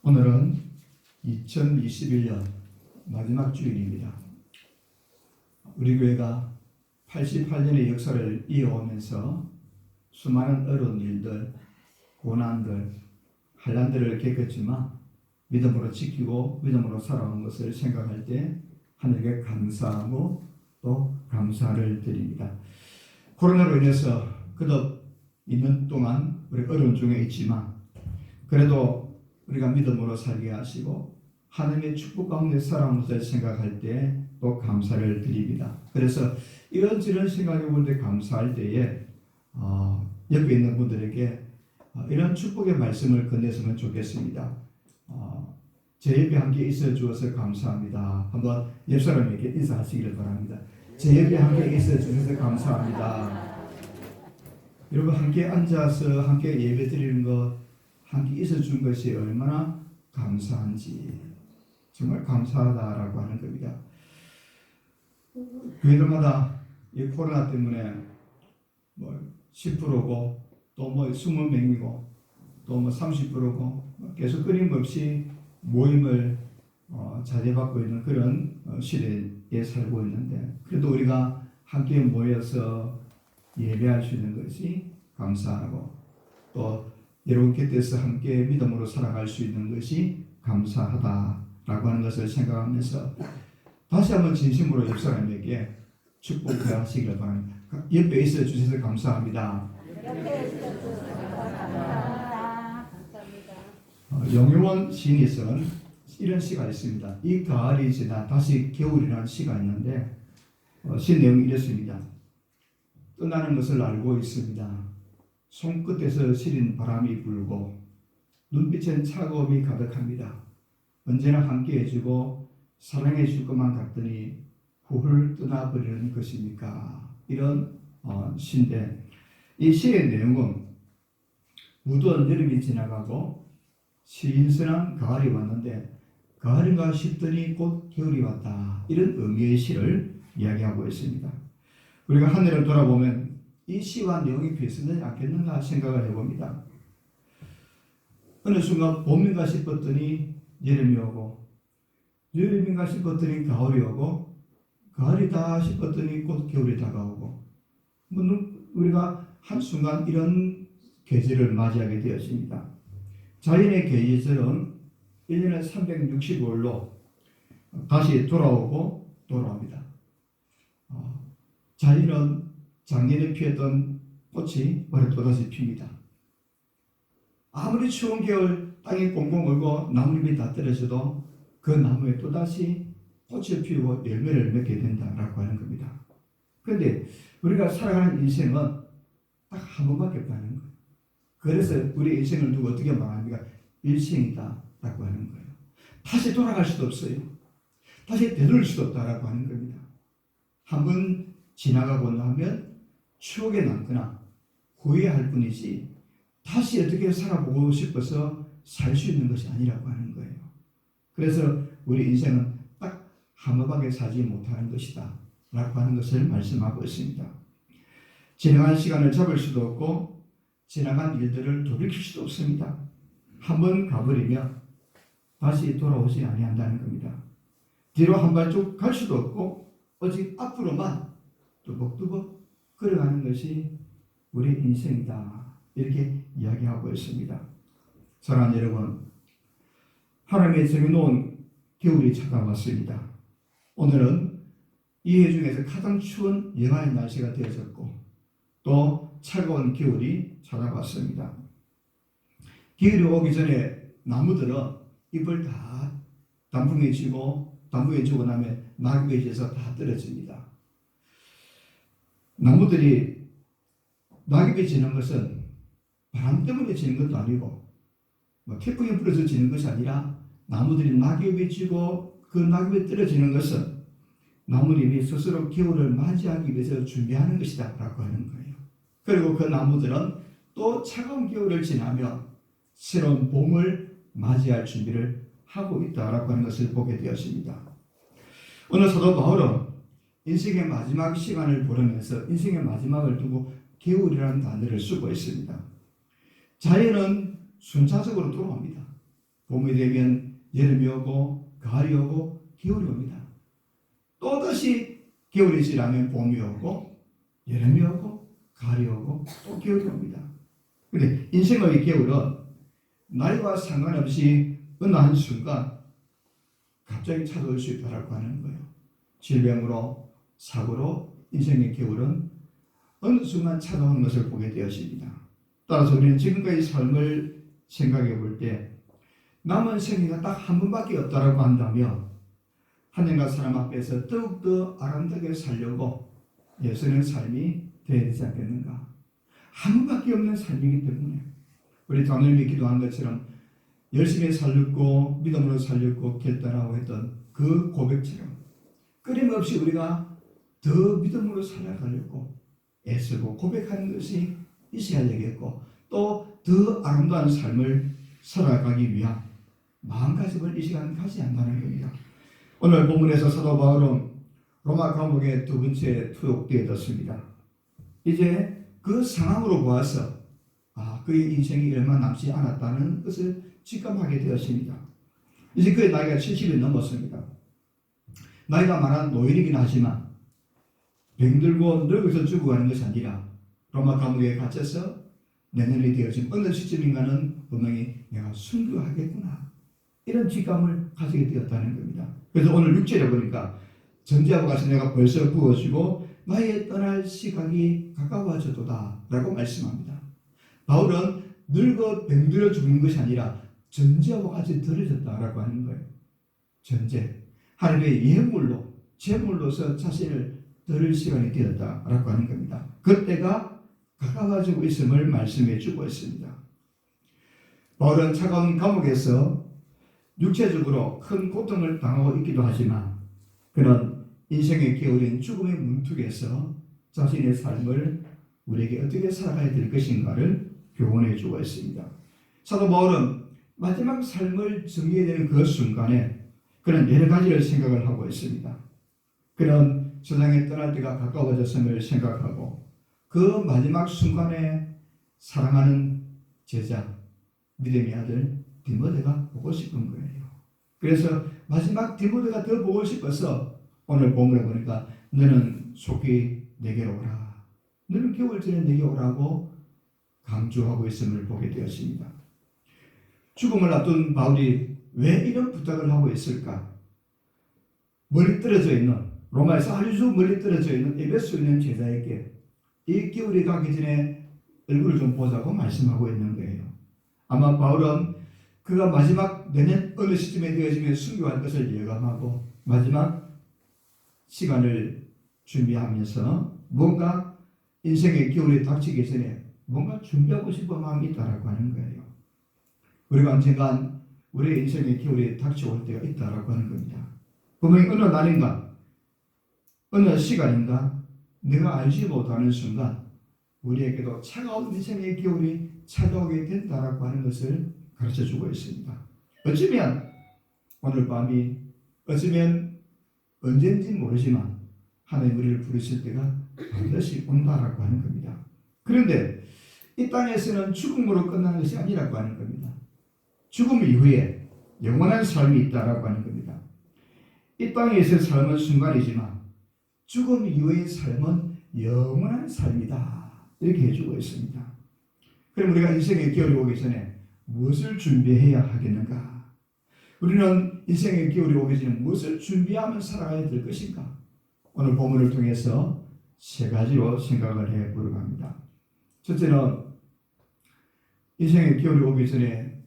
오늘은 2021년 마지막 주일입니다. 우리 교회가 88년의 역사를 이어오면서 수많은 어려운 일들, 고난들, 환난들을 겪었지만 믿음으로 지키고 믿음으로 살아온 것을 생각할 때 하늘에게 감사하고 또 감사를 드립니다. 코로나로 인해서 그덕 2년 동안 우리 어려운 중에 있지만 그래도 우리가 믿음으로 살게 하시고 하나님의 축복 가운데 살아온 것을 생각할 때 또 감사를 드립니다. 그래서 이런저런 생각해 볼 때 감사할 때에 옆에 있는 분들에게 이런 축복의 말씀을 건네서면 좋겠습니다. 제 옆에 함께 있어 주어서 감사합니다. 한번 옆 사람에게 인사하시기를 바랍니다. 제 옆에 함께 있어 주셔서 감사합니다. 여러분 함께 앉아서 함께 예배 드리는 것, 함께 있어 준 것이 얼마나 감사한지 정말 감사하다라고 하는 겁니다. 교회들마다 이 코로나 때문에 10%고 또 20명이고 또 30%고 계속 끊임없이 모임을 자제받고 있는 그런 시대에 살고 있는데 그래도 우리가 함께 모여서 예배할 수 있는 것이 감사하고 또 여러분 곁에서 함께 믿음으로 살아갈 수 있는 것이 감사하다라고 하는 것을 생각하면서 다시 한번 진심으로 옆 사람에게 축복해 하시기를 바랍니다. 옆에 있어 주셔서 감사합니다. 영효원 시인이 쓴 이런 시가 있습니다. 이 가을이 지나 다시 겨울이라는 시가 있는데 시 내용이 이렇습니다. 떠나는 것을 알고 있습니다. 손끝에서 시린 바람이 불고 눈빛엔 차가움이 가득합니다. 언제나 함께 해주고 사랑해 줄 것만 같더니 훌훌 떠나버리는 것입니까? 이런 시인데 이 시의 내용은 무더운 여름이 지나가고 신선한 가을이 왔는데 가을인가 싶더니 곧 겨울이 왔다. 이런 의미의 시를 이야기하고 있습니다. 우리가 하늘을 돌아보면 이 시와 내용이 비슷하지 않겠는가 생각을 해봅니다. 어느 순간 봄인가 싶었더니 여름이 오고 여름인가 싶었더니 가을이 오고 가을이다 싶었더니 곧 겨울이 다가오고 우리가 한순간 이런 계절을 맞이하게 되었습니다. 자연의 계절은 1년에 365일로 다시 돌아오고 돌아옵니다. 자연은 작년에 피었던 꽃이 올해 또다시 핍니다. 아무리 추운 겨울 땅이 꽁꽁 얼고 나뭇잎이 다 떨어져도 그 나무에 또다시 꽃을 피우고 열매를 맺게 된다라고 하는 겁니다. 그런데 우리가 살아가는 인생은 딱 한 번밖에 없다는 거예요. 그래서 우리 인생을 누구 어떻게 말합니까? 일생이다라고 하는 거예요. 다시 돌아갈 수도 없어요. 다시 되돌릴 수도 없다라고 하는 겁니다. 한 번 지나가고 나면 추억에 남거나 후회할 뿐이지 다시 어떻게 살아보고 싶어서 살 수 있는 것이 아니라고 하는 거예요. 그래서 우리 인생은 딱 한 번밖에 살지 못하는 것이다 라고 하는 것을 말씀하고 있습니다. 지나간 시간을 잡을 수도 없고 지나간 일들을 돌이킬 수도 없습니다. 한 번 가버리면 다시 돌아오지 아니한다는 겁니다. 뒤로 한 발짝 갈 수도 없고 오직 앞으로만 뚜벅뚜벅 걸어가는 것이 우리 인생이다 이렇게 이야기하고 있습니다. 사랑하는 여러분, 하나님의 정해놓은 겨울이 찾아왔습니다. 오늘은 이 해 중에서 가장 추운 영하의 날씨가 되어졌고 또 차가운 겨울이 찾아왔습니다. 겨울이 오기 전에 나무들은 잎을 다 단풍에 지고 나면 낙엽에 져서 다 떨어집니다. 나무들이 낙엽에 지는 것은 바람 때문에 지는 것도 아니고 태풍이 불어서 지는 것이 아니라 나무들이 낙엽에 지고 그 낙엽에 떨어지는 것은 나무잎이 스스로 겨울을 맞이하기 위해서 준비하는 것이다 라고 하는 거예요. 그리고 그 나무들은 또 차가운 겨울을 지나며 새로운 봄을 맞이할 준비를 하고 있다라고 하는 것을 보게 되었습니다. 오늘 사도 바울은 인생의 마지막 시간을 보내면서 인생의 마지막을 두고 겨울이라는 단어를 쓰고 있습니다. 자연은 순차적으로 돌아옵니다. 봄이 되면 여름이 오고 가을이 오고 겨울이 옵니다. 또다시 겨울이 지나면 봄이 오고 여름이 오고 가을이 오고 또 겨울이 옵니다. 그런데 인생의 겨울은 나이와 상관없이 어느 한순간 갑자기 찾아올 수 있다고 하는 거예요. 질병으로 사고로 인생의 겨울은 어느 순간 찾아오는 것을 보게 되었습니다. 따라서 우리는 지금까지 삶을 생각해 볼 때 남은 생애가 딱 한 번밖에 없다고 한다면 하나님과 사람 앞에서 더욱더 아름답게 살려고 애쓰는 삶이 되어야 되지 않겠는가. 한 번밖에 없는 삶이기 때문에 우리 다니엘이 기도한 것처럼 열심히 살렸고 믿음으로 살렸고 결단하고 했던 그 고백처럼 끊임없이 우리가 더 믿음으로 살아가려고 애쓰고 고백하는 것이 있어야 되겠고 또 더 아름다운 삶을 살아가기 위한 마음가짐을 이 시간 가지 않는다는 겁니다. 오늘 본문에서 사도 바울은 로마 감옥에 두 번째 투옥되어졌습니다. 이제 그 상황으로 보아서 그의 인생이 얼마 남지 않았다는 것을 직감하게 되었습니다. 이제 그의 나이가 70이 넘었습니다. 나이가 많은 노인이긴 하지만 병들고 늙어서 죽어가는 것이 아니라 로마 감옥에 갇혀서 내년이 되어진 어느 시점인가는 분명히 내가 순교하겠구나 이런 직감을 가지게 되었다는 겁니다. 그래서 오늘 6절에 보니까 전제하고 가서 내가 벌써 부어지고 나의 떠날 시각이 가까워졌도다 라고 말씀합니다. 바울은 늙어 병들어 죽는 것이 아니라 전제하고 같이 들어졌다라고 하는 거예요. 전제. 하나님의 예물로 제물로서 자신을 들을 시간이 되었다라고 하는 겁니다. 그때가 가까워지고 있음을 말씀해 주고 있습니다. 바울은 차가운 감옥에서 육체적으로 큰 고통을 당하고 있기도 하지만 그는 인생의 겨울인 죽음의 문턱에서 자신의 삶을 우리에게 어떻게 살아가야 될 것인가를 교훈해 주고 있습니다. 사도 바울은 마지막 삶을 정해야 되는 그 순간에 그는 여러 가지를 생각을 하고 있습니다. 그는 세상에 떠날 때가 가까워졌음을 생각하고 그 마지막 순간에 사랑하는 제자 믿음의 아들 디모데가 보고 싶은 거예요. 그래서 마지막 디모데가 더 보고 싶어서 오늘 본문에 보니까 너는 속히 내게로 오라. 너는 겨울 전에 내게 오라고 강조하고 있음을 보게 되었습니다. 죽음을 앞둔 바울이 왜 이런 부탁을 하고 있을까? 멀리 떨어져 있는 로마에서 아주 멀리 떨어져 있는 에베소에 있는 제자에게 이 겨울이 가기 전에 얼굴을 좀 보자고 말씀하고 있는 거예요. 아마 바울은 그가 마지막 내년 어느 시점에 되어지면 순교할 것을 예감하고 마지막 시간을 준비하면서 뭔가 인생의 겨울이 닥치기 전에 뭔가 준비하고 싶은 마음이 있다라고 하는 거예요. 우리가 언젠간 우리의 인생의 겨울이 닥쳐올 때가 있다라고 하는 겁니다. 분명히 어느 날인가 어느 시간인가 내가 알지 못하는 순간 우리에게도 차가운 인생의 겨울이 찾아오게 된다라고 하는 것을 가르쳐주고 있습니다. 어쩌면 오늘 밤이 어쩌면 언젠지 모르지만 하나님 우리를 부르실 때가 반드시 온다라고 하는 겁니다. 그런데 이 땅에서는 죽음으로 끝나는 것이 아니라고 하는 겁니다. 죽음 이후에 영원한 삶이 있다라고 하는 겁니다. 이 땅에서 삶은 순간이지만 죽음 이후의 삶은 영원한 삶이다. 이렇게 해주고 있습니다. 그럼 우리가 인생의 겨울이 오기 전에 무엇을 준비해야 하겠는가? 우리는 인생의 겨울이 오기 전에 무엇을 준비하면 살아가야 될 것인가? 오늘 본문을 통해서 세 가지로 생각을 해보려고 합니다. 첫째는 인생의 겨울이 오기 전에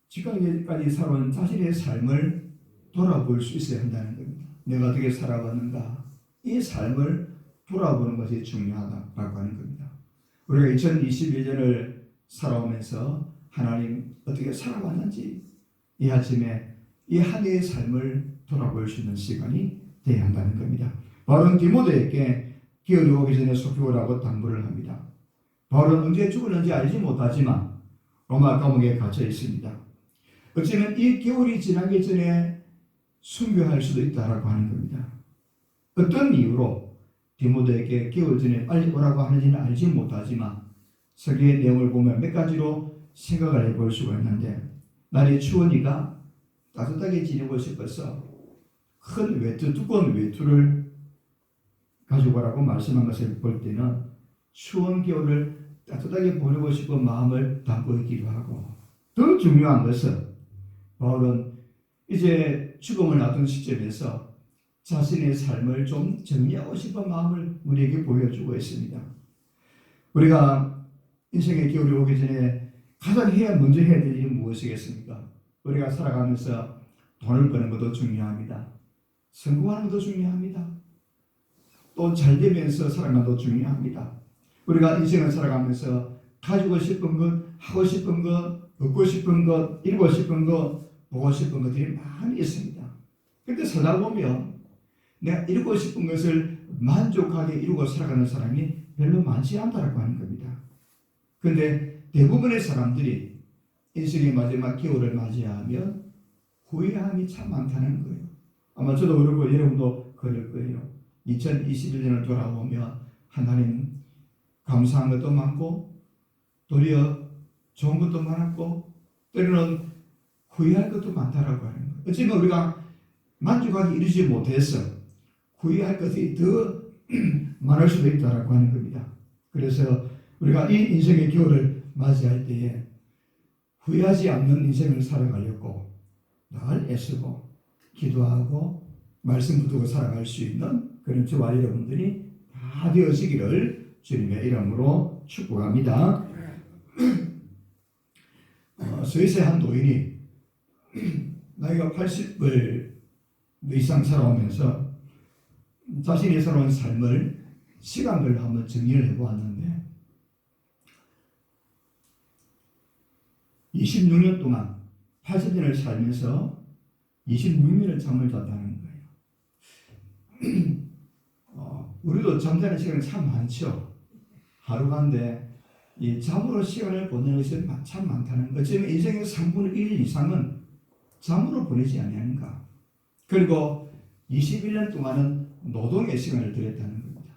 지금까지 살아온 자신의 삶을 돌아볼 수 있어야 한다는 겁니다. 내가 어떻게 살아왔는가? 이 삶을 돌아보는 것이 중요하다고 하는 겁니다. 우리가 2021년을 살아오면서 하나님 어떻게 살아왔는지 이 아침에 이 한 해의 삶을 돌아볼 수 있는 시간이 되어야 한다는 겁니다. 바울은 디모데에게 겨울이 오기 전에 속히 오라고 당부를 합니다. 바울은 언제 죽을는지 알지 못하지만 로마 감옥에 갇혀 있습니다. 어쩌면 이 겨울이 지나기 전에 순교할 수도 있다라고 하는 겁니다. 어떤 이유로 디모데에게 겨울 전에 빨리 오라고 하는지는 알지 못하지만 설교의 내용을 보면 몇 가지로 생각을 해볼 수가 있는데 날이 추우니까 따뜻하게 지내고 싶어서 큰 외투, 두꺼운 외투를 가져가라고 말씀한 것을 볼 때는 추운 겨울을 따뜻하게 보내고 싶은 마음을 담고 있기도 하고, 더 중요한 것은 바울은 이제 죽음을 앞둔 시점에서 자신의 삶을 좀 정리하고 싶은 마음을 우리에게 보여주고 있습니다. 우리가 인생의 겨울이 오기 전에 가장 먼저 해야 될 일이 무엇이겠습니까? 우리가 살아가면서 돈을 버는 것도 중요합니다. 성공하는 것도 중요합니다. 또 잘 되면서 살아가는 것도 중요합니다. 우리가 인생을 살아가면서 가지고 싶은 것, 하고 싶은 것, 얻고 싶은 것, 이루고 싶은 것, 보고 싶은 것들이 많이 있습니다. 그런데 살다 보면 내가 이루고 싶은 것을 만족하게 이루고 살아가는 사람이 별로 많지 않다라고 하는 겁니다. 그런데 대부분의 사람들이 인생의 마지막 겨울을 맞이하면 후회함이 참 많다는 거예요. 아마 저도 그렇고 여러분도 그럴 거예요. 2021년을 돌아보면 하나님 감사한 것도 많고 도리어 좋은 것도 많았고 때로는 후회할 것도 많다라고 하는 거예요. 어쩌면 우리가 만족하게 이루지 못해서 후회할 것이 더 많을 수도 있다라고 하는 겁니다. 그래서 우리가 이 인생의 겨울을 맞이할 때에 후회하지 않는 인생을 살아가려고 늘 애쓰고 기도하고 말씀 붙들고 살아갈 수 있는 그런 저와 여러분들이 다 되어지기를 주님의 이름으로 축복합니다. 스위스의 한 노인이 나이가 80을 이상 살아오면서 자신이 살아온 삶을 시간별로 한번 정리를 해보았는데 26년 동안 80년을 살면서 26년을 잠을 잤다는 거예요. 우리도 잠자는 시간이 참 많죠. 하루간데 이 잠으로 시간을 보내는 것이 참 많다는 것. 어쩌면 인생의 3분의 1 이상은 잠으로 보내지 않는가. 그리고 21년 동안은 노동의 시간을 들였다는 겁니다.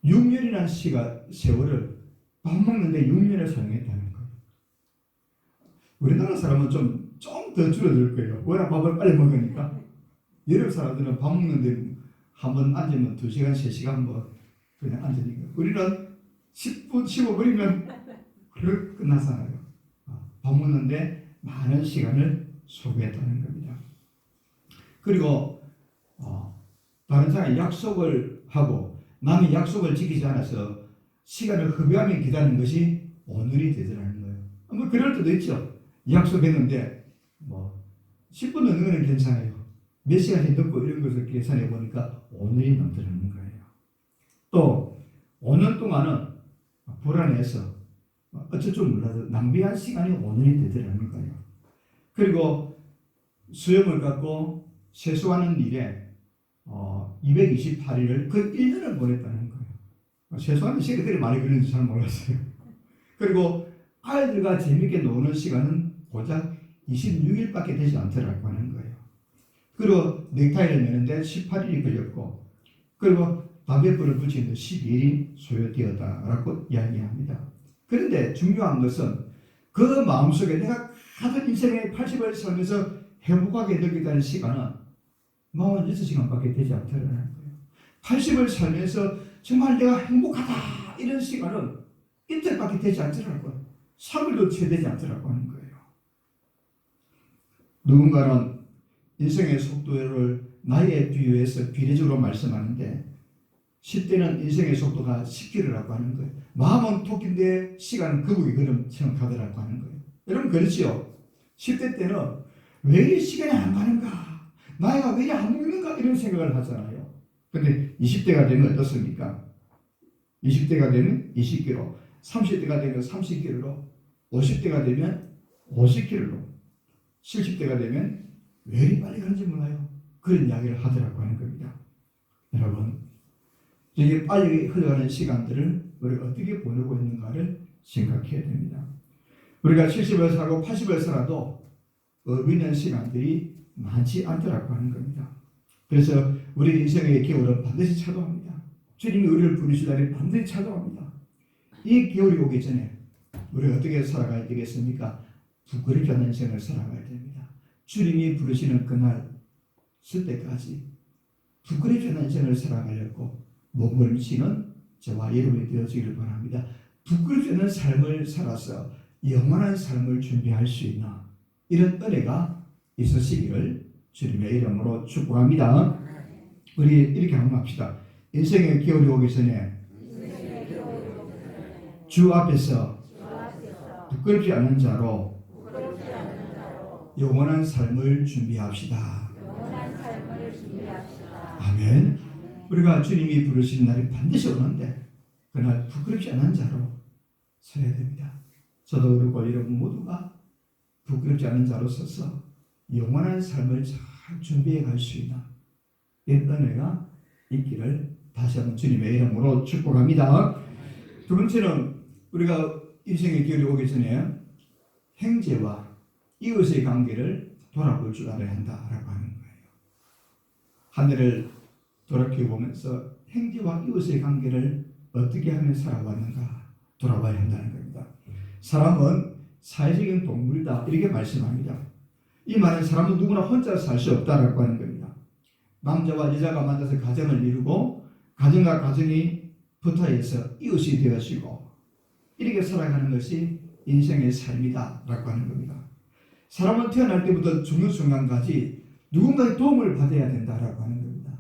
6년이라는 세월을 밥 먹는데 6년을 사용했다는 거예요. 우리나라 사람은 좀 더 줄어들 거예요. 워낙 밥을 빨리 먹으니까. 유럽 사람들은 밥 먹는데 한번 앉으면 2시간, 3시간 뭐 그냥 앉으니까. 우리는 10분, 15분이면 끝나잖아요. 밥 먹는데 많은 시간을 소비했다는 겁니다. 그리고 다른 사람이 약속을 하고 남이 약속을 지키지 않아서 시간을 허비하며 기다리는 것이 오늘이 되더라는 거예요. 뭐 그럴 때도 있죠. 약속했는데 뭐 10분 넘는 거는 괜찮아요. 몇 시간이 늦고 이런 것을 계산해 보니까 오늘이 넘더라는 거예요. 또 5년 동안은 불안해서 어쩔 줄 몰라서 낭비한 시간이 5년이 되더라는 거예요. 그리고 수염을 갖고 세수하는 일에 228일을 그 1년을 보냈다는 거예요. 세수하는 시간이 그리 많이 걸리는지 잘 몰랐어요. 그리고 아이들과 재밌게 노는 시간은 고작 26일밖에 되지 않더라고 하는 거예요. 그리고 넥타이를 매는데 18일이 걸렸고, 그리고 담배불을 붙이는데 12일이 소요되었다라고 이야기합니다. 그런데 중요한 것은 그 마음속에 내가 가진 인생의 80을 살면서 행복하게 느끼다는 시간은 46시간밖에 되지 않더라는 거예요. 80을 살면서 정말 내가 행복하다 이런 시간은 이틀밖에 되지 않더라고요. 3일도 채 되지 않더라고 하는 거예요. 누군가는 인생의 속도를 나이에 비유해서 비례적으로 말씀하는데 10대는 인생의 속도가 10km라고 하는 거예요. 마음은 토끼인데 시간은 거북이 걸음처럼 가더라고 하는 거예요. 여러분 그렇지요? 10대 때는 왜 시간이 안 가는가? 나이가 왜 안 먹는가? 이런 생각을 하잖아요. 근데 20대가 되면 어떻습니까? 20대가 되면 20km, 30대가 되면 30km로, 50대가 되면 50km로, 70대가 되면 왜 이리 빨리 가는지 몰라요. 그런 이야기를 하더라고 하는 겁니다. 여러분, 이게 빨리 흘러가는 시간들을 우리가 어떻게 보내고 있는가를 생각해야 됩니다. 우리가 70을 살고 80을 살아도 의미 있는 시간들이 많지 않더라고 하는 겁니다. 그래서 우리 인생의 겨울은 반드시 찾아옵니다. 주님이 우리를 부르실 날이 반드시 찾아옵니다. 이 겨울이 오기 전에 우리가 어떻게 살아가야 되겠습니까? 부끄럽지 않은 인생을 살아가야 됩니다. 주님이 부르시는 그날 쓸 때까지 부끄럽지 않은 인생을 살아가려고 몸부림치는 저와 여러분이 되어지기를 바랍니다. 부끄럽지 않은 삶을 살아서 영원한 삶을 준비할 수 있는 이런 은혜가 있으시기를 주님의 이름으로 축복합니다. 우리 이렇게 한번 합시다. 인생의 겨울이 오기 전에 주 앞에서 부끄럽지 않은 자로 영원한 삶을 준비합시다. 아멘. 우리가 주님이 부르시는 날이 반드시 오는데 그날 부끄럽지 않은 자로 서야 됩니다. 저도 그렇고 여러분 모두가 부끄럽지 않은 자로 서서 영원한 삶을 잘 준비해 갈 수 있는 이런 은혜가 있기를 다시 한번 주님의 이름으로 축복합니다. 두 번째는 우리가 인생의 길이 오기 전에 형제와 이웃의 관계를 돌아볼 줄 알아야 한다라고 하는 거예요. 하늘을 돌아보면서 형제와 이웃의 관계를 어떻게 하면 살아왔는가 돌아봐야 한다는 겁니다. 사람은 사회적인 동물이다 이렇게 말씀합니다. 이 말은 사람은 누구나 혼자 살 수 없다라고 하는 겁니다. 남자와 여자가 만나서 가정을 이루고 가정과 가정이 붙어서 이웃이 되어지고 이렇게 살아가는 것이 인생의 삶이다라고 하는 겁니다. 사람은 태어날 때부터 죽는 순간까지 누군가의 도움을 받아야 된다라고 하는 겁니다.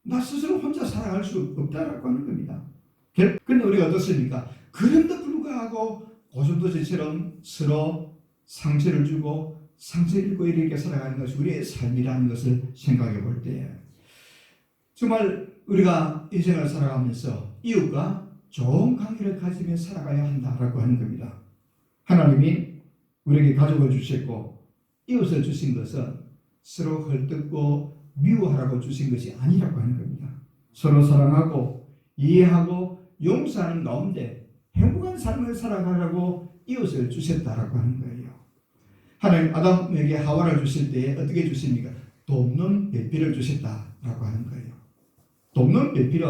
나 스스로 혼자 살아갈 수 없다라고 하는 겁니다. 그런데 우리가 어떻습니까? 그런데 불구하고 고슴도치처럼 서로 상처를 주고 상처를 입고 이렇게 살아가는 것이 우리의 삶이라는 것을 생각해 볼 때 정말 우리가 인생을 살아가면서 이웃과 좋은 관계를 가지며 살아가야 한다라고 하는 겁니다. 하나님이 우리에게 가족을 주셨고 이웃을 주신 것은 서로 헐뜯고 미워하라고 주신 것이 아니라고 하는 겁니다. 서로 사랑하고 이해하고 용서하는 가운데 행복한 삶을 살아가라고 이웃을 주셨다라고 하는 거예요. 하나님 아담에게 하와를 주실 때 어떻게 주십니까? 돕는 배필을 주셨다라고 하는 거예요. 돕는 배필은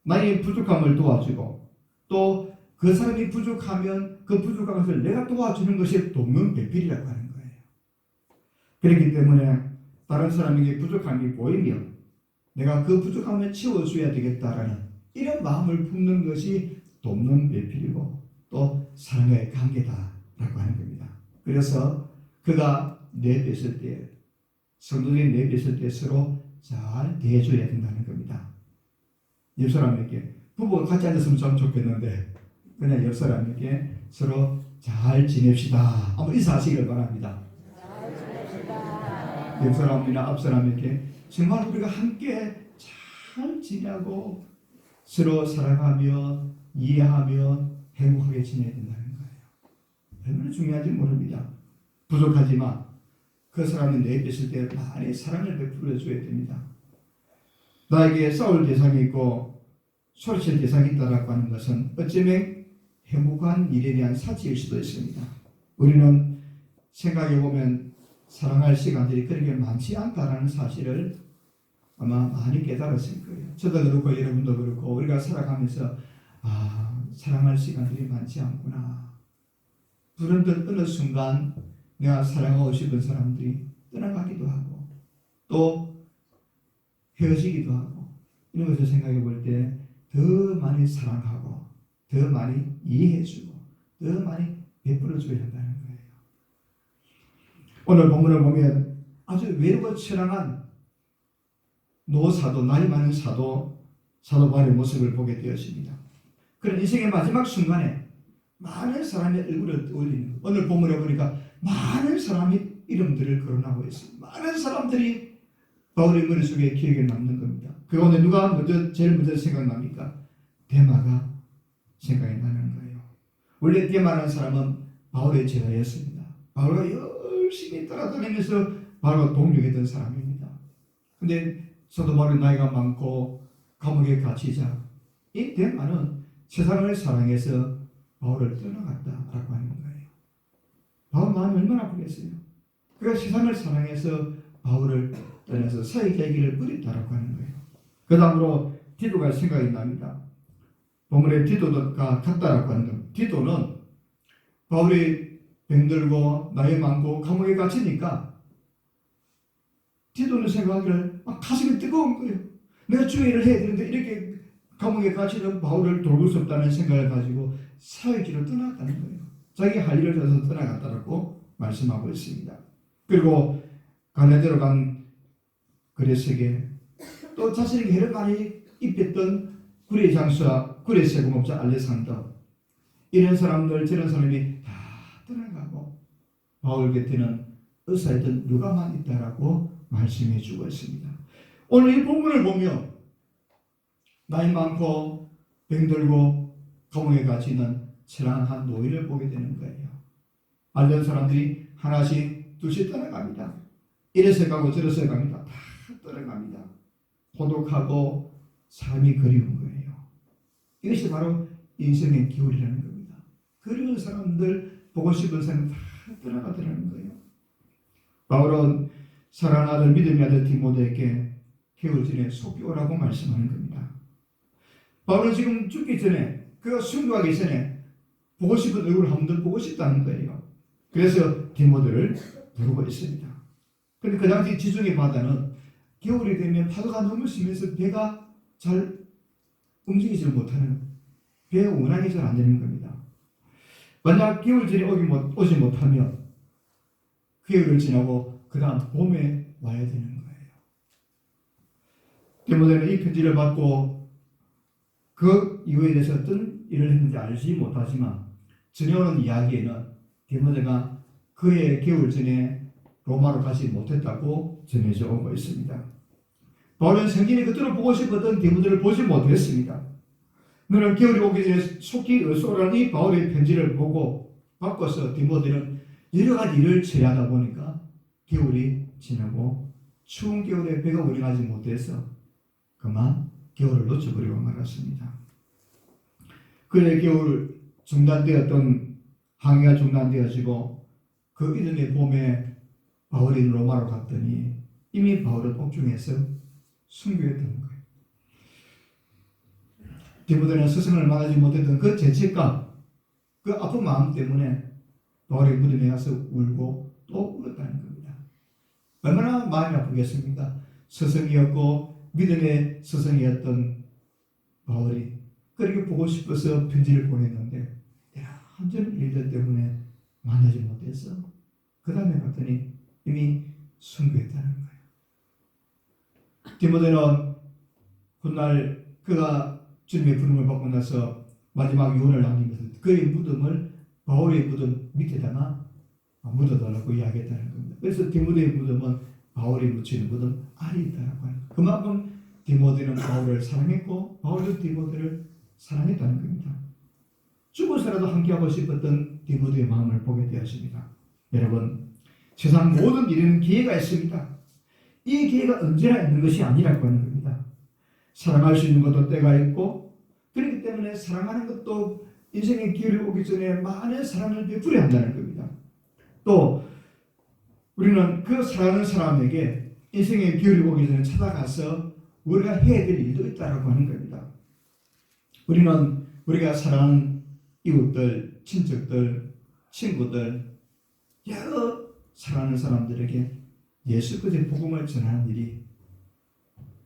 나의 부족함을 도와주고 또 그 사람이 부족하면 그 부족한 것을 내가 도와주는 것이 돕는 배필이라고 하는 거예요. 그렇기 때문에 다른 사람에게 부족함이 보이면 내가 그 부족함을 채워줘야 되겠다라는 이런 마음을 품는 것이 돕는 배필이고 또 사랑의 관계다라고 하는 겁니다. 그래서 그가 내뱉을 때 성도들이 내뱉을 때 서로 잘 대해줘야 된다는 겁니다. 옆 사람에게 부부가 같이 앉았으면 참 좋겠는데 그냥 옆 사람에게 서로 잘 지냅시다. 한번 인사하시기를 바랍니다. 옆 사람이나 앞 사람에게 정말 우리가 함께 잘 지내고 서로 사랑하며 이해하며 행복하게 지내야 된다는 거예요. 얼마나 중요한지 모릅니다. 부족하지만 그 사람이 내뱉을 때 많이 사랑을 베풀어 줘야 됩니다. 나에게 싸울 대상이 있고 소리칠 대상이 있다라고 하는 것은 어쩌면 행복한 일에 대한 사치일 수도 있습니다. 우리는 생각해보면 사랑할 시간들이 그렇게 많지 않다라는 사실을 아마 많이 깨달았을 거예요. 저도 그렇고 여러분도 그렇고 우리가 살아가면서 사랑할 시간들이 많지 않구나. 그런데 어느 순간 내가 사랑하고 싶은 사람들이 떠나가기도 하고 또 헤어지기도 하고 이런 것을 생각해 볼 때 더 많이 사랑하고 더 많이 이해해주고 더 많이 베풀어줘야 한다는 거예요. 오늘 본문을 보면 아주 외롭고 처량한 노사도 나이 많은 사도 바울의 모습을 보게 되었습니다. 그런 인생의 마지막 순간에 많은 사람의 얼굴을 떠올리는 오늘 본문에 보니까 많은 사람이 이름들을 거론하고 있습니다. 많은 사람들이 바울의 머릿속에 기억에 남는 겁니다. 그 가운데 누가 제일 먼저 생각납니까? 데마가 생각이 나는 거예요. 원래 데마라는 사람은 바울의 제자였습니다. 바울과 열심히 따라다니면서 바울과 동료했던 사람입니다. 근데 사도 바울의 나이가 많고 감옥에 갇히자 이 데마는 세상을 사랑해서 바울을 떠나갔다라고 하는 거예요. 바울 마음이 얼마나 아프겠어요. 그가 세상을 사랑해서 바울을 떠나서 사역의 길을 버렸다라고 하는 거예요. 그 다음으로 디도가 생각이 납니다. 본문에 디도가 갔다라고 하는 겁니다. 디도는 바울이 병들고 나이 많고 감옥에 갇히니까 디도는 생각하기를 막 가슴이 뜨거운 거예요. 내가 주의 일을 해야 되는데 이렇게 감옥에 갇히는 바울을 돌볼 수 없다는 생각을 가지고 사회길로 떠나갔다는 거예요. 자기 할 일을 해서 떠나갔다고 말씀하고 있습니다. 그리고 갈라디아로 간 그레스에게 또 자신에게 해를 많이 입혔던 구레 장수와 구레 세공업자 알레산더, 이런 사람들 저런 사람이 다 떠나가고 바울 곁에는 의사였던 누가만 있다라고 말씀해 주고 있습니다. 오늘 이 본문을 보면 나이 많고 병들고 감옥에 갇히는 처량한 노인을 보게 되는 거예요. 알던 사람들이 하나씩 둘씩 떠나갑니다. 이래서 가고 저래서 갑니다. 다 떠나갑니다. 고독하고 삶이 그리운 거예요. 이것이 바로 인생의 기울이라는 겁니다. 그리운 사람들, 보고 싶은 사람 다 떠나가더라는 거예요. 바울은 사랑하는 아들, 믿음의 아들 디모데에게 겨울 전에 속히 오라고 말씀하는 겁니다. 바울은 지금 죽기 전에, 그가 순교하기 전에 보고 싶은 얼굴을 한 번 더 보고 싶다는 거예요. 그래서 디모데를 부르고 있습니다. 그런데 그 당시 지중해 바다는 겨울이 되면 파도가 너무 심해서 배가 잘 움직이지 못하는, 배의 운항이 잘 안 되는 겁니다. 만약 겨울 전에 오지 못하면 겨울을 지나고 그 다음 봄에 와야 되는 거예요. 디모데는 이 편지를 받고 그 이후에 대해서 어떤 일을 했는지 알지 못하지만 전해오는 이야기에는 디모데가 그의 겨울 전에 로마로 가지 못했다고 전해져 오고 있습니다. 바울은 생전에 그토록 보고 싶었던 디모데를 보지 못했습니다. 너는 겨울이 오기 전에 속히 오라니 바울의 편지를 보고 바꿔서 디모데는 여러 가지 일을 처리하다 보니까 겨울이 지나고 추운 겨울에 배가 운행하지 못해서 그만 겨울을 놓쳐버리고 말았습니다. 그의 겨울 중단되었던 항해가 중단되어지고 그 이듬해 봄에 바울이 로마로 갔더니 이미 바울은 옥중에서 순교했다는 거예요. 디모데는 스승을 만나지 못했던 그 죄책감, 그 아픈 마음 때문에 바울의 무덤에 가서 울고 또 울었다는 겁니다. 얼마나 마음이 아프겠습니까? 스승이었고 믿음의 스승이었던 바울이 그렇게 보고 싶어서 편지를 보냈는데 이런저런 일들 때문에 만나지 못해서 그 다음에 갔더니 이미 순교했다는 거예요. 디모데는 훗날 그가 주님의 부름을 받고 나서 마지막 유언을 남기면서 그의 무덤을 바울의 무덤 밑에다가 묻어달라고 이야기했다는 겁니다. 그래서 디모데의 무덤은 바울이 묻히는 무덤 아래 있다라고 하는 거예요. 그만큼 디모데는 바울을 사랑했고 바울도 디모데를 사랑했다는 겁니다. 죽어서라도 함께하고 싶었던 디모데의 마음을 보게 되었습니다. 여러분, 세상 모든 일에는 기회가 있습니다. 이 기회가 언제나 있는 것이 아니라고 하는 겁니다. 사랑할 수 있는 것도 때가 있고, 그렇기 때문에 사랑하는 것도 인생의 기회를 오기 전에 많은 사랑을 베풀어야 한다는 겁니다. 또 우리는 그 사랑하는 사람에게 인생의 기회를 오기 전에 찾아가서 우리가 해야 될 일도 있다고 하는 겁니다. 우리는 우리가 사랑하는 이웃들, 친척들, 친구들, 여러 사랑하는 사람들에게 예수 그리스도의 복음을 전하는 일이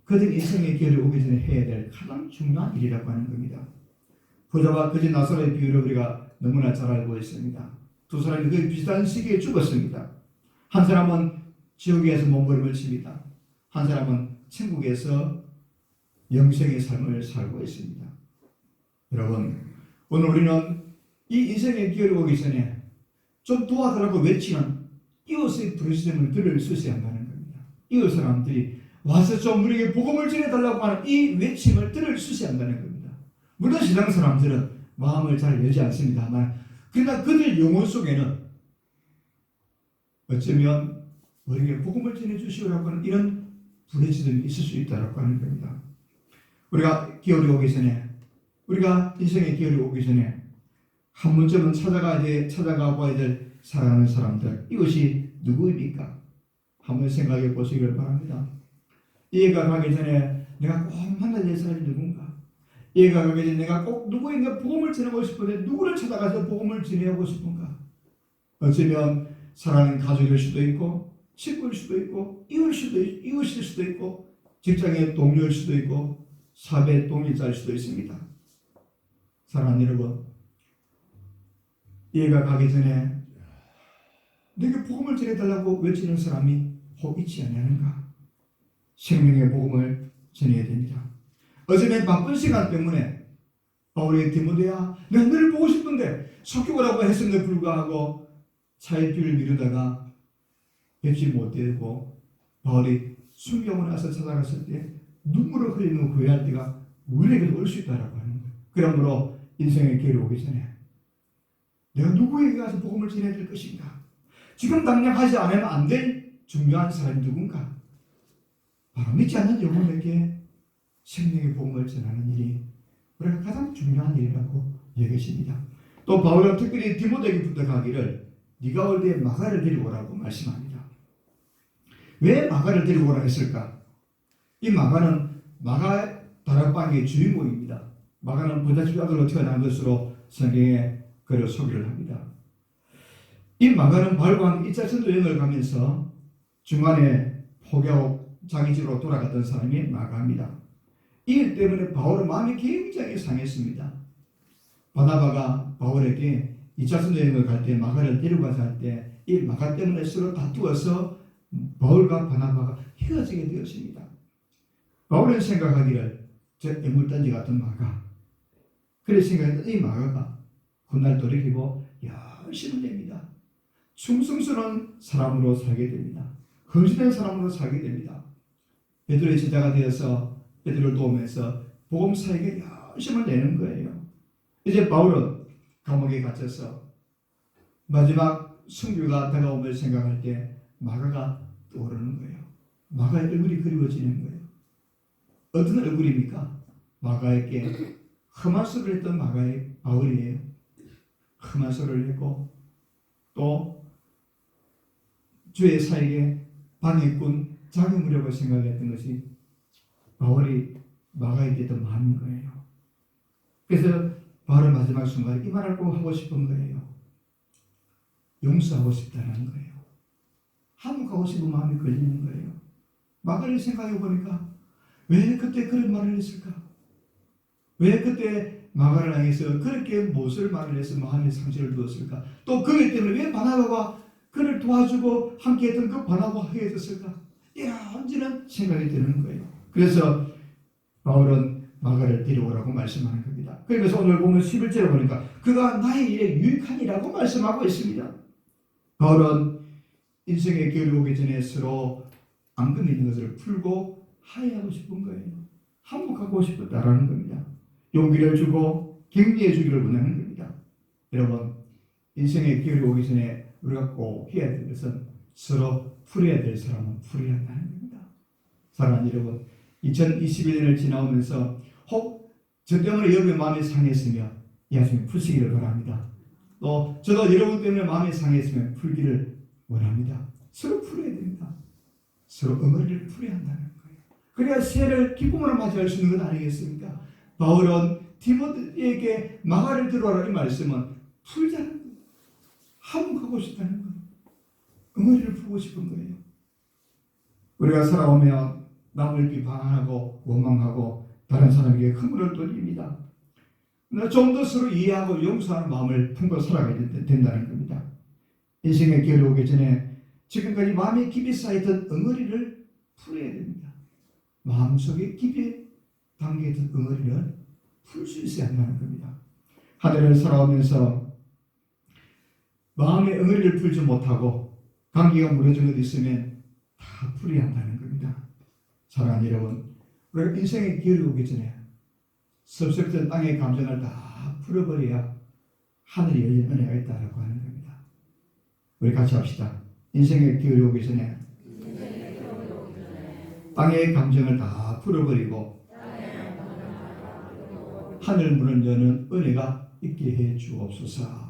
그들 인생의 기회를 오기 전에 해야 될 가장 중요한 일이라고 하는 겁니다. 부자와 거지 나사로의 비유를 우리가 너무나 잘 알고 있습니다. 두 사람이 그 비슷한 시기에 죽었습니다. 한 사람은 지옥에서 몸부림을 칩니다. 한 사람은 천국에서 영생의 삶을 살고 있습니다. 여러분, 오늘 우리는 이 인생의 기회를 오기 전에 좀 도와달라고 외치는 이웃의 부르짖음을 들을 수 있어야 한다는 겁니다. 이웃 사람들이 와서 좀 우리에게 복음을 전해달라고 하는 이 외침을 들을 수 있어야 한다는 겁니다. 물론 세상 사람들은 마음을 잘 열지 않습니다만, 그러나 그들 영혼 속에는 어쩌면 우리에게 복음을 전해주시오라고 하는 이런 부르짖음이 있을 수 있다고 하는 겁니다. 우리가 기회를 오기 전에, 우리가 인생의 기회를 오기 전에 한 번쯤은 찾아가 봐야 될 사랑하는 사람들, 이것이 누구입니까? 한번 생각해 보시길 바랍니다. 이해가 가기 전에 내가 꼭 만나야 될 사람이 누군가? 이해가 가기 전에 내가 꼭 누구에게 복음을 전하고 싶은데 누구를 찾아가서 복음을 전하고 싶은가? 어쩌면 사랑하는 가족일 수도 있고 친구일 수도 있고 이웃일 수도 있고 직장의 동료일 수도 있고 사회 동료자일 수도 있습니다. 사랑하는 여러분, 이해가 가기 전에 내게 복음을 전해달라고 외치는 사람이 혹 있지 않느냐? 생명의 복음을 전해야 됩니다. 어쩌면 바쁜 시간 때문에 바울이 디모데야, 내가 너를 보고 싶은데 속히 오라고 했음에도 불구하고 차의 뒤를 미루다가 뵙지 못되고 바울이 순교하고 나서 찾아갔을 때 눈물을 흘리는 후회할 때가 우리에게도 올 수 있다라고 하는 거예요. 그러므로 인생의 기회를 오기 전에 내가 누구에게 가서 복음을 전해야 될 것인가? 지금 당장 하지 않으면 안 될 중요한 사람이 누군가? 바로 믿지 않는 영혼에게 생명의 복음을 전하는 일이 우리가 가장 중요한 일이라고 여겨집니다. 또 바울은 특별히 디모데에게 부탁하기를 네가 올 때 마가를 데리고 오라고 말씀합니다. 왜 마가를 데리고 오라 했을까? 이 마가는 마가 다락방의 주인공입니다. 마가는 부잣집 아들로 태어난 것으로 성경에 그를 소개를 합니다. 이 마가는 바울과 1차 전도 여행을 가면서 중간에 포기하고 자기 집으로 돌아갔던 사람이 마가입니다. 이 일 때문에 바울은 마음이 굉장히 상했습니다. 바나바가 바울에게 2차 전도 여행을 갈 때 마가를 데리고 가자 할 때 이 마가 때문에 서로 다투어서 바울과 바나바가 헤어지게 되었습니다. 바울은 생각하기를 저 애물단지 같은 마가, 그래 생각했던 이 마가가 훗날 돌이키고 열심히 됩니다. 충성스러운 사람으로 살게 됩니다. 헌신된 사람으로 살게 됩니다. 베드로의 제자가 되어서 베드로를 도우면서 복음 사역에 열심을 내는 거예요. 이제 바울은 감옥에 갇혀서 마지막 순교가 다가옴을 생각할 때 마가가 떠오르는 거예요. 마가의 얼굴이 그리워지는 거예요. 어떤 얼굴입니까? 마가에게 험한 소리를 했던 마가의 바울이에요. 험한 소리를 했고 또 주의 사역에 방해꾼 장애물이라고 생각했던 것이 바울이 마가에게 더 많은 거예요. 그래서 바울은 마지막 순간에 이 말을 꼭 하고 싶은 거예요. 용서하고 싶다는 거예요. 한국하고 싶은 마음이 걸리는 거예요. 마가를 생각해 보니까 왜 그때 그런 말을 했을까? 왜 그때 마가를 향해서 그렇게 무엇을 말을 해서 마음의 상처를 두었을까? 또 그것 때문에 왜 바나바가 그를 도와주고 함께했던 그 바나바가 헤어졌을까? 이런저런 생각이 드는 거예요. 그래서 바울은 마가를 데려오라고 말씀하는 겁니다. 그래서 오늘 보면 11절에 보니까 그가 나의 일에 유익하니라고 말씀하고 있습니다. 바울은 인생의 기회를 오기 전에 서로 앙금 있는 것을 풀고 화해하고 싶은 거예요. 한복하고 싶었다라는 겁니다. 용기를 주고 격려해 주기를 원하는 겁니다. 여러분, 인생의 기회를 오기 전에 우리가 꼭 해야 될 것은 서로 풀어야 될 사람은 풀어야 한다는 겁니다. 사랑하는 여러분, 2021년을 지나오면서 혹 저 때문에 여러분의 마음이 상했으며 이 아침에 푸시기를 바랍니다. 또 저도 여러분 때문에 마음이 상했으면 풀기를 원합니다. 서로 풀어야 됩니다. 서로 응어리를 풀어야 한다는 거예요. 그래야 새해를 기쁨으로 맞이할 수 있는 것 아니겠습니까? 바울은 디모데에게 마가를 들어오라 이 말씀은 풀자는 거예요. 화목하고 싶다는 거예요. 응어리를 풀고 싶은 거예요. 우리가 살아오며 남을 비판하고 원망하고 다른 사람에게 흥분을 돌립니다. 좀 더 서로 이해하고 용서하는 마음을 품고 살아가야 된다는 겁니다. 인생의 기회를 오기 전에 지금까지 마음에 깊이 쌓였던 응어리를 풀어야 됩니다. 마음속에 깊이 담겨있던 응어리를 풀 수 있어야 한다는 겁니다. 하늘을 살아오면서 마음의 응어리를 풀지 못하고 관계가 무너진 것 있으면 다 풀어야 한다는 겁니다. 사랑하는 여러분, 우리가 인생의 기회를 오기 전에 섭섭했던 땅의 감정을 다 풀어버려야 하늘이 열린 은혜가 있다라고 하는 겁니다. 우리 같이 합시다. 인생의 기회를 오기 전에 땅의 감정을 다 풀어버리고 하늘 문을 여는 은혜가 있게 해 주옵소서.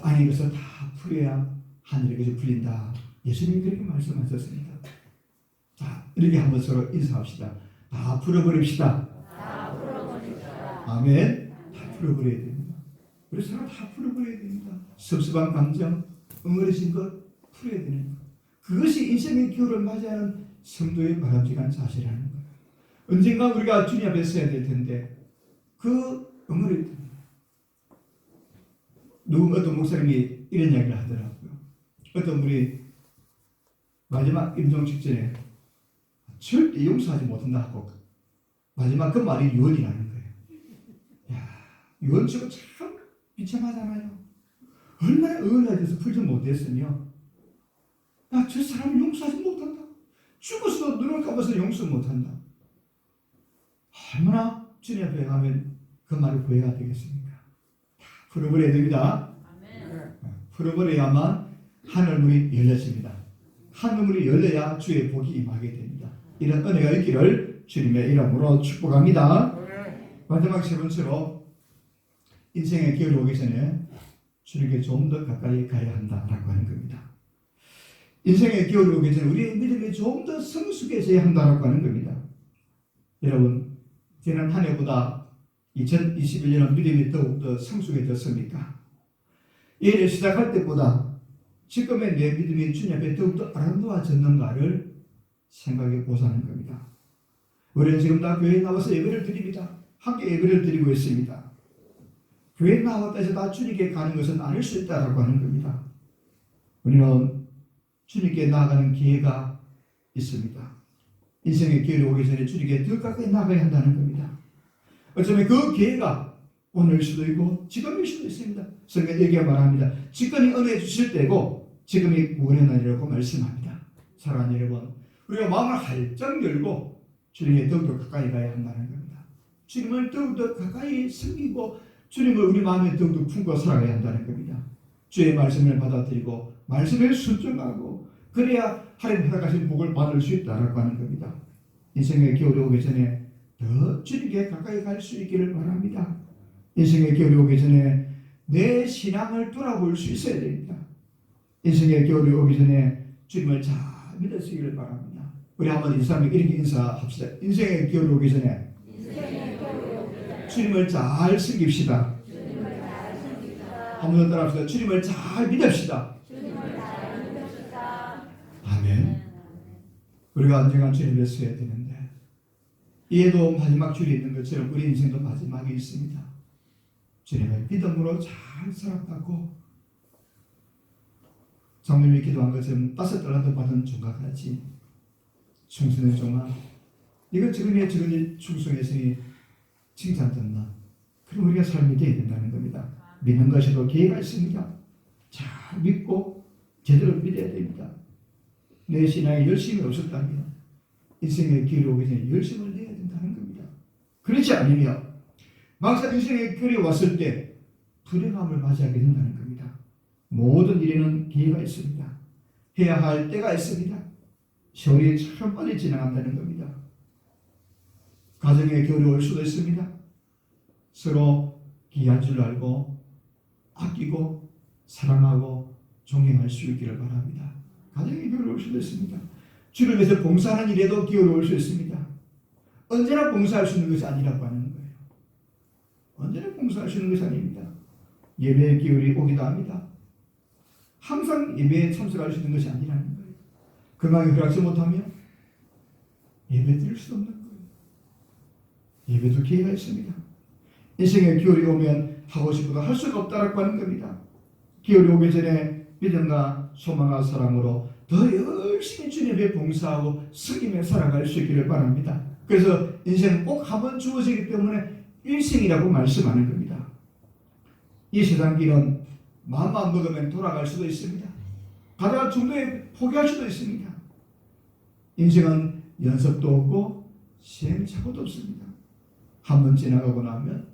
땅의 것을 다 풀어야 하늘의 것이 풀린다. 예수님이 그렇게 말씀하셨습니다. 자, 이렇게 한번 서로 인사합시다. 다 풀어버립시다. 아멘. 다 풀어버려야 됩니다. 우리 사람 다 풀어버려야 됩니다. 섭섭한 감정, 엉어리진 것 풀어야 되는 것. 그것이 인생의 기호를 맞이하는 성도의 바람직한 자세라는 거예요. 언젠가 우리가 주님 앞에 서야 될 텐데 그 엉어리 어떤 목사님이 이런 이야기를 하더라고요. 어떤 분이 마지막 임종 직전에 절대 용서하지 못한다 하고 마지막 그 말이 유언이라는 거예요. 야, 유언 치고 참 비참하잖아요. 얼마나 의원에 대해서 풀지 못했으며 야, 저 사람을 용서하지 못한다. 죽어서도 눈을 감아서 용서 못한다. 얼마나 주님 앞에 가면 그 말이 후회가 되겠습니까? 다 풀어버려야 됩니다. 풀어버려야만 하늘문이 열렸습니다. 하늘문이 열려야 주의 복이 임하게 됩니다. 이런 은혜가 있기를 주님의 이름으로 축복합니다. 마지막 세 번째로 인생의 기회를 오기 전에 주님께 좀 더 가까이 가야 한다라고 하는 겁니다. 인생의 기회를 오기 전에 우리의 믿음이 좀 더 성숙해져야 한다라고 하는 겁니다. 여러분, 지난 한 해보다 2021년은 믿음이 더욱더 성숙해졌습니까? 이 일을 시작할 때보다 지금의 내 믿음이 주님 앞에 더욱더 아름다워졌는가를 생각해 보자는 겁니다. 우리는 지금 다 교회에 나와서 예배를 드립니다. 함께 예배를 드리고 있습니다. 교회에 나왔다 해서 다 주님께 가는 것은 아닐 수 있다라고 하는 겁니다. 우리는 주님께 나아가는 기회가 있습니다. 인생의 기회를 오기 전에 주님께 더 가까이 나가야 한다는 겁니다. 어쩌면 그 기회가 오늘 수도 있고 지금일 수도 있습니다. 성경 얘기가 말합니다. 지금이 은혜 주실 때고 지금이 구원의 날이라고 말씀합니다. 사랑하는 여러분, 우리가 마음을 활짝 열고 주님께 더욱더 가까이 가야 한다는 겁니다. 주님을 더욱더 가까이 섬기고 주님을 우리 마음에 더욱더 품고 살아가야 한다는 겁니다. 주의 말씀을 받아들이고 말씀에 순종하고 그래야 하나님 허락하신 복을 받을 수 있다라고 하는 겁니다. 인생의 기회를 오기 전에 더 주님께 가까이 갈 수 있기를 바랍니다. 인생의 기회를 오기 전에 내 신앙을 돌아볼 수 있어야 됩니다. 인생의 기회를 오기 전에 주님을 잘 믿으시기를 바랍니다. 우리 한번 이 사람이 이렇게 인사합시다. 인생의 기회를 오기 전에 주님을 잘 섬깁시다. 한번 더 따라합시다. 주님을 잘 믿읍시다. 아멘. 우리가 언젠가 주님을 써야 되는데 이에도 마지막 줄이 있는 것처럼 우리 인생도 마지막이 있습니다. 주님을 믿음으로 잘 살아가고 장로님이 기도한 것처럼 5달란트 받은 종과 같이 충성의 종아, 이거 지금의 충성했으니 칭찬받나. 그럼 우리가 삶이 되어야 된다는 겁니다. 믿는 것에도 기회가 있습니다. 잘 믿고 제대로 믿어야 됩니다. 내 신앙에 열심이 없었다면 인생의 기회를 오기 전에 열심을 내야 된다는 겁니다. 그렇지 않으면 막상 인생의 기회가 왔을 때 불행함을 맞이하게 된다는 겁니다. 모든 일에는 기회가 있습니다. 해야 할 때가 있습니다. 세월이 참 빨리 지나간다는 겁니다. 가정의 기회가 올 수도 있습니다. 서로 귀한 줄 알고 아끼고 사랑하고 존경할 수 있기를 바랍니다. 가정의 기회가 올 수도 있습니다. 주를 위해서 봉사하는 일에도 기회가 올 수 있습니다. 언제나 봉사할 수 있는 것이 아니라고 하는 거예요. 언제나 봉사할 수 있는 것이 아닙니다. 예배의 기회이 오기도 합니다. 항상 예배에 참석할 수 있는 것이 아니라는 거예요. 건강이 허락지 못하면 예배 드릴 수 없는 거예요. 예배도 기회가 있습니다. 인생의 기회이 오면 하고 싶어도 할 수가 없다라고 하는 겁니다. 기회이 오기 전에 믿음과 소망과 사랑으로 더 열심히 주님 앞에 봉사하고 섬기며 살아갈 수 있기를 바랍니다. 그래서 인생은 꼭 한 번 주어지기 때문에 일생이라고 말씀하는 겁니다. 이 세상 길은 마음만 먹으면 돌아갈 수도 있습니다. 가다가 중도에 포기할 수도 있습니다. 인생은 연습도 없고 시행착오도 없습니다. 한 번 지나가고 나면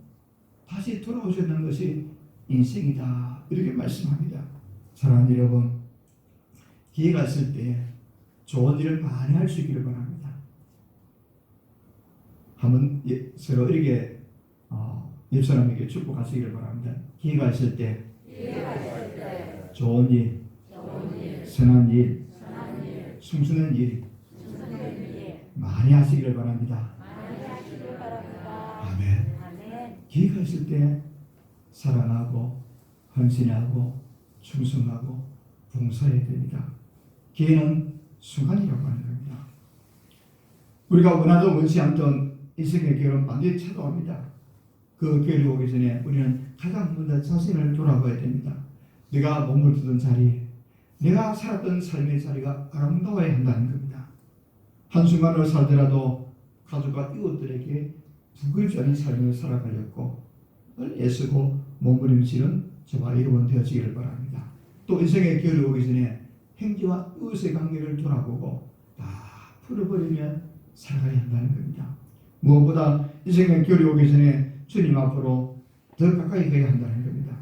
다시 돌아오시는 것이 인생이다, 이렇게 말씀합니다. 사랑하는 여러분, 기회가 있을 때 좋은 일을 많이 할 수 있기를 바랍니다. 한번 서로 이렇게 옆 사람에게 축복하시기를 바랍니다. 기회가 있을 때 좋은 일, 선한 일, 숨쉬는 일 많이 하시기를 바랍니다. 아멘. 기회가 있을 때 사랑하고 헌신하고 충성하고 봉사해야 됩니다. 기회는 순간이라고 하는 겁니다. 우리가 원하든 원치 않던 인생의 기회는 반드시 찾아옵니다. 그 기회를 오기 전에 우리는 가장 먼저 자신을 돌아봐야 됩니다. 내가 머물던 자리, 내가 살았던 삶의 자리가 아름다워야 한다는 겁니다. 한순간을 살더라도 가족과 이웃들에게 부끄럽지 않은 삶을 살아가려고 애쓰고 몸부림치는 저와 여러분 되어지기를 바랍니다. 또 인생의 기회를 오기 전에 형제와 이웃의 관계를 돌아보고 다 풀어버리며 살아가야 한다는 겁니다. 무엇보다 인생의 기회를 오기 전에 주님 앞으로 더 가까이 가야 한다는 겁니다.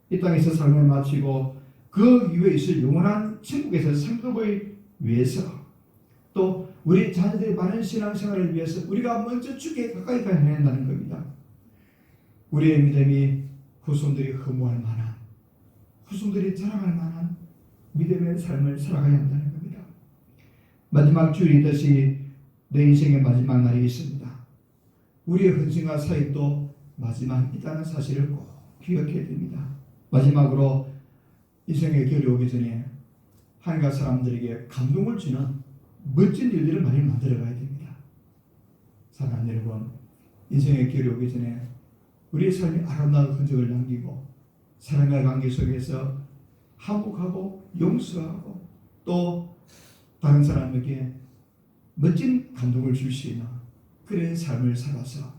이 땅에서 삶을 마치고 그 이후에 있을 영원한 천국에서 상급을 위해서 또 우리 자녀들의 바른 신앙생활을 위해서 우리가 먼저 주께 가까이 가야 한다는 겁니다. 우리의 믿음이 후손들이 흠모할 만한, 후손들이 자랑할 만한 믿음의 삶을 살아가야 한다는 겁니다. 마지막 주일이듯이 내 인생의 마지막 날이 있습니다. 우리의 헌신과 사역도 마지막이라는 사실을 꼭 기억해야 됩니다. 마지막으로 인생의 결이 오기 전에 하나님과 사람들에게 감동을 주는 멋진 일들을 많이 만들어가야 됩니다. 사랑하는 여러분, 인생의 결이 오기 전에 우리의 삶이 아름다운 흔적을 남기고 사랑과 관계 속에서 화목하고 용서하고 또 다른 사람에게 멋진 감동을 줄 수 있는 그런 삶을 살아서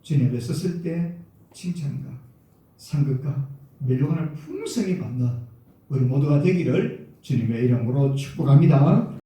주님 앞에 섰을 때 칭찬과 상급과 멸류관을 풍성히 받는 우리 모두가 되기를 주님의 이름으로 축복합니다.